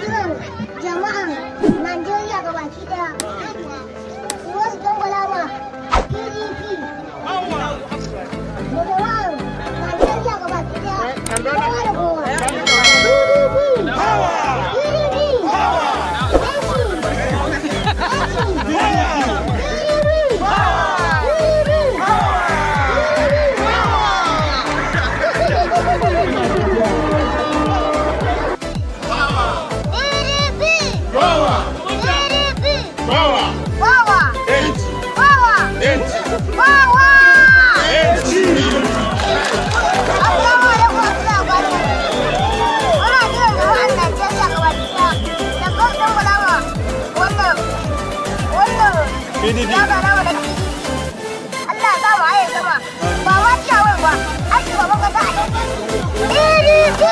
kiran jama'an Najeriya ga baki daya. Su wasu dangwala ma PDP. Da jama'an Najeriya ga baki daya. Kowa da kowa. PDP. PDP. Allah ya sa mu sama. Ba ma ciyawar ba. Aiki ba baka ta PDP.